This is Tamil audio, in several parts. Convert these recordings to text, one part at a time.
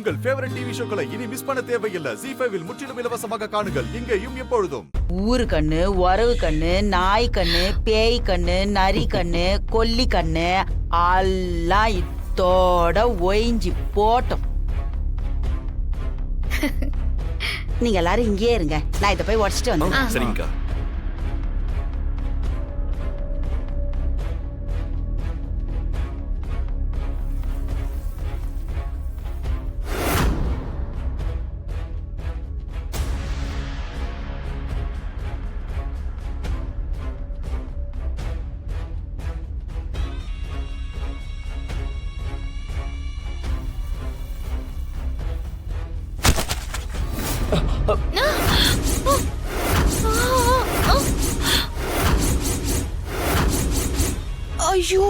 உங்கள் ஃபேவரட் டிவி ஷோக்களை இனி மிஸ் பண்ண தேவையில்லை. ஜீ5 இல் முற்றிலும் இலவசமாக காணுங்கள், இங்கேயும் எப்பொழுதும். ஊரு கண்ணு, உறவு கண்ணு, நாய் கண்ணு, பேய் கண்ணு, நரி கண்ணு, கொல்லி கண்ணு எல்லாம் இத்தோட ஒயிஞ்சி போட்டோம். நீங்க எல்லாரும் இங்கேயே இருங்க, நான் இதை போய் உடச்சிட்டு வந்தேன். சரிங்கக்கா. ஐயோ,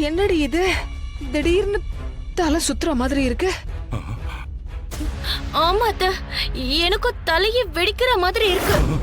என்னடி இது? திடீர்னு தலை சுத்துற மாதிரி இருக்கு. ஆமா அத்த, எனக்கும் தலையை வெடிக்கிற மாதிரி இருக்கு.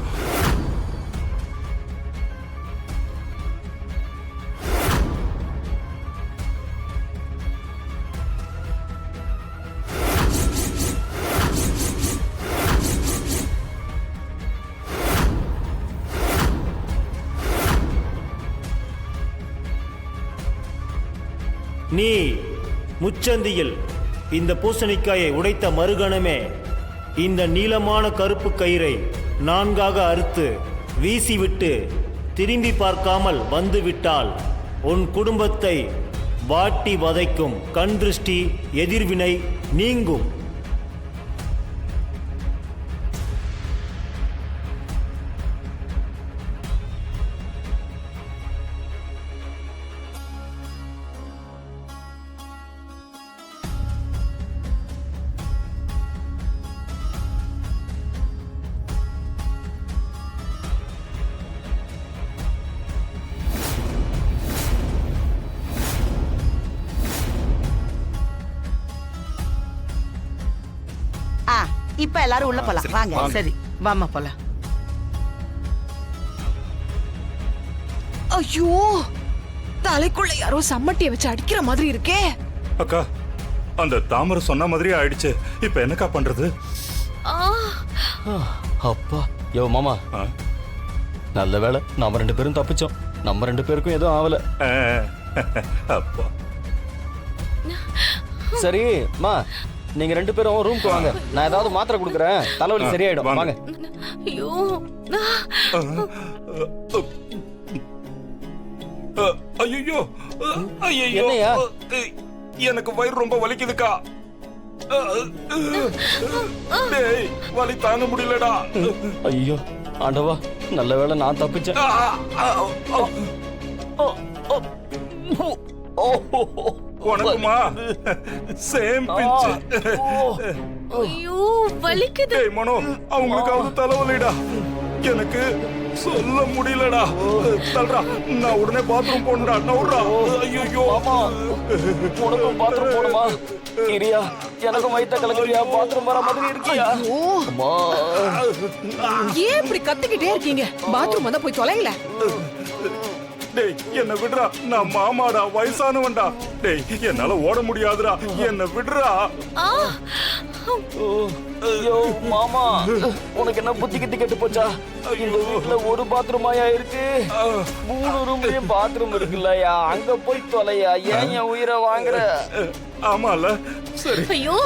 நீ முச்சந்தியில் இந்த பூசணிக்காயை உடைத்த மறுகணமே இந்த நீளமான கருப்பு கயிறை 4ஆக அறுத்து வீசிவிட்டு திரும்பி பார்க்காமல் வந்துவிட்டால் உன் குடும்பத்தை வாட்டி வதைக்கும் கண் திருஷ்டி எதிர்வினை நீங்கும். இப்ப எல்லாரும் உள்ள போலாம் வாங்க. சரி, வாமா போலாம். ஐயோ, தலைக்குள்ள யாரோ சம்மட்டிய வச்சு அடிக்கிற மாதிரி இருக்கே. அக்கா, அந்த தாமரை சொன்ன மாதிரி ஆயிடுச்சு. இப்ப என்னக்கா பண்றது? அப்பா யோ மாமா, நல்ல வேளை நம்ம 2 பேரும் தப்பிச்சோம். நம்ம 2 பேருக்கும் எதுவும் ஆகல. அப்பா சரி மா, நீங்க 2 பேரும் ரூம்க்கு வாங்க, நான் ஏதாவது மாத்திரை கொடுக்குறேன், தலைவலி சரியாயிடும். வாங்க. ஐயோ, ஐயோ ஐயோ, என்னையா? எனக்கு வயிறு ரொம்ப வலிக்குதுக்கா. டேய், வலி தாங்க முடியலடா. ஐயோ ஆண்டவா, நல்ல வேளை நான் தப்பிச்சேன். உனக்குமா? Same pinch. ஐயோ வலிக்குது. டேய் மனோ, அவங்களுக்காவது தலைவலிடா, எனக்கு சொல்ல முடியலடா. தல்றா, நான் உடனே பாத்ரூம் போனடா. நவுறா. ஐயோ, உனக்கும் பாத்ரூம் போணுமா? இரியா, எனக்கும் வயித்த கலக்குறியா? பாத்ரூம் வர மாதிரி இருக்கியா? அம்மா, ஏன் இப்படி கத்திக்கிட்டே இருக்கீங்க? பாத்ரூம் வந்தா போய் தொலைங்கள. டேய், என்ன விடுறா, நான் மாமாடா, வயசானவன்டா. டேய், என்னால ஓட முடியாதுடா, என்ன விடுறா. ஐயோ மாமா, உனக்கு என்ன புத்தி கித்தி கெட்டு போச்சா? இந்த வீட்டுல ஒரு பாத்ரூமாயா இருக்கு? 3 ரூம்லயும் பாத்ரூம் இருக்குல்லயா, அங்க போய் தொலையா. ஏன் என் உயிரை வாங்குற? ஆமால, சரி. ஐயோ,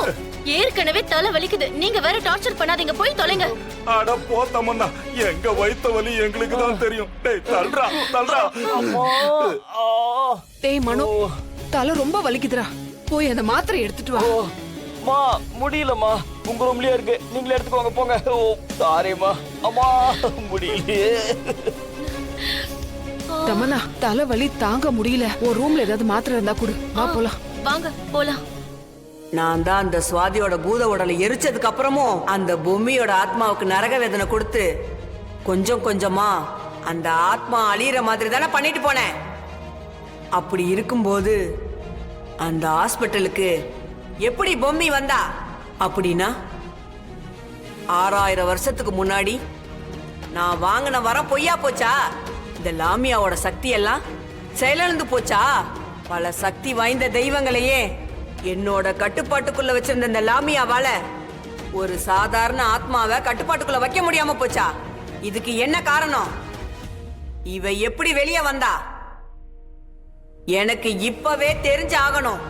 ஏற்கனவே தலை வலிக்குது, நீங்க வேற டார்ச்சர் பண்ணாதீங்க, போய் தொலைங்க. அட போ தமன்னா, எங்க வயித்த வலி எங்களுக்கு தான் தெரியும். டேய், தல்றா தல்றா. டேய் மனோ, தலை ரொம்ப வலிக்குதுடா, போய் அந்த மாத்திரை எடுத்துட்டு வா. மா, முடியலம்மா, உங்க ரூம்லயே இருக்கு, நீங்களே எடுத்துக்கோங்க, போங்க. ஓ சாரிம்மா, அம்மா முடியலையே. தமனா, தலை வலி தாங்க முடியல, ஒரு ரூம்ல ஏதாவது மாத்திரை இருந்தா குடு. வா போலாம். வாங்க போலாம். நான் தான் அந்த சுவாதியோட பூத உடலை எரிச்சதுக்கு அப்புறமும் அந்த பொம்மியோட ஆத்மாவுக்கு நரக வேதனை கொடுத்து கொஞ்சம் கொஞ்சமா அந்த ஆத்மா அழியிற மாதிரி தானே பண்ணிட்டு போனேன். அப்படி இருக்கும்போது அந்த ஹாஸ்பிட்டலுக்கு எப்படி பொம்மி வந்தா? அப்படின்னா 6000 வருஷத்துக்கு முன்னாடி நான் வாங்கின வரம் பொய்யா போச்சா? இந்த லாமியாவோட சக்தி எல்லாம் செயலிழந்து போச்சா? பல சக்தி வாய்ந்த தெய்வங்களையே என்னோட கட்டுப்பாட்டுக்குள்ள வச்சிருந்த இந்த லாமியாவால ஒரு சாதாரண ஆத்மாவை கட்டுப்பாட்டுக்குள்ள வைக்க முடியாம போச்சா? இதுக்கு என்ன காரணம்? இவ எப்படி வெளியே வந்தா? எனக்கு இப்பவே தெரிஞ்சு ஆகணும்.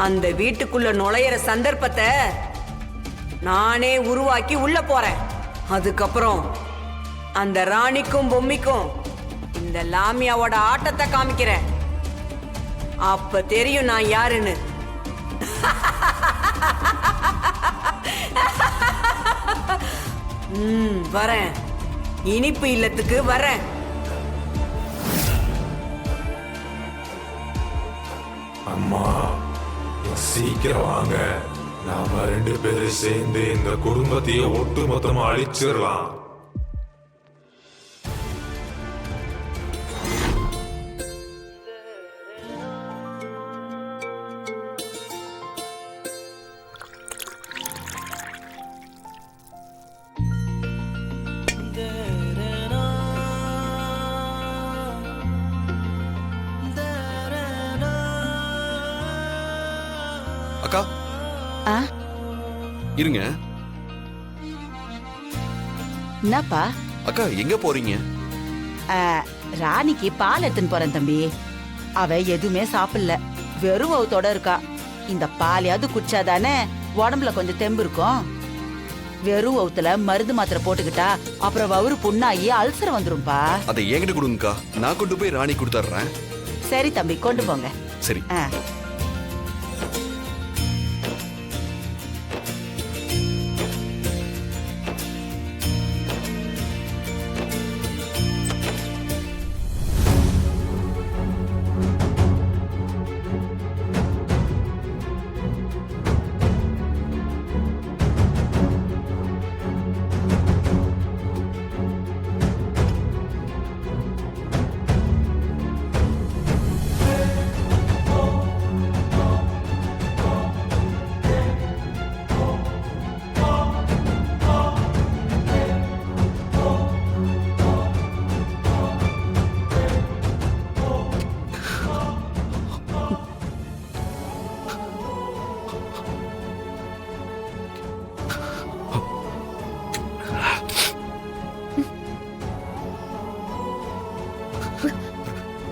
அந்த வீட்டுக்குள்ள நுழையிற சந்தர்ப்பத்தை நானே உருவாக்கி உள்ள போறேன். அதுக்கப்புறம் அந்த ராணிக்கும் பொம்மிக்கும் இந்த லாமியாவோட ஆட்டத்தை காமிக்கிறேன். அப்ப தெரியும் நான் யாருன்னு. வரேன். இனிப்பு இல்லத்துக்கு வரேன். அம்மா சீக்கிரம் வாங்க. நாம 2 பேரும் சேர்ந்து இந்த குடும்பத்தையே ஒட்டு மொத்தமா அழிச்சிடலாம். அக்கா இருங்க. என்னப்பா? அக்கா எங்க போறீங்க? ராணிக்கு பால் எடுத்துன்னு போறேன் தம்பி. அவ எதுவுமே சாப்பிடல, வெறும் வவுத்தோட இருக்கா. இந்த பாலையாவது குடிச்சாதானே உடம்புல கொஞ்சம் தெம்பு இருக்கும். வெறும் வவுத்துல மருந்து மாத்திரை போட்டுக்கிட்டா அப்புறம் வவுறு புண்ணாகி அல்சர் வந்துரும்பா. அதை என்கிட்ட கொடுங்கக்கா, நான் கொண்டு போய் ராணி கொடுத்துட்றேன். சரி தம்பி, கொண்டு போங்க. சரி.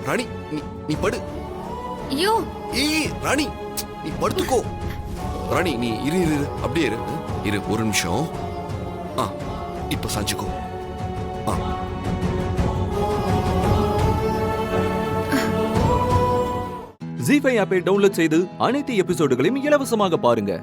ராணி நீ படு. ஐயோ ஏய் ராணி நீ படுத்துக்கோ. ராணி நீ இரு இரு அப்படியே இரு இரு ஒரு நிமிஷம். இப்ப சாஞ்சுக்கோ. ஜீ5 ஆப்பை டவுன்லோட் செய்து அனைத்து எபிசோடுகளையும் இலவசமாக பாருங்க.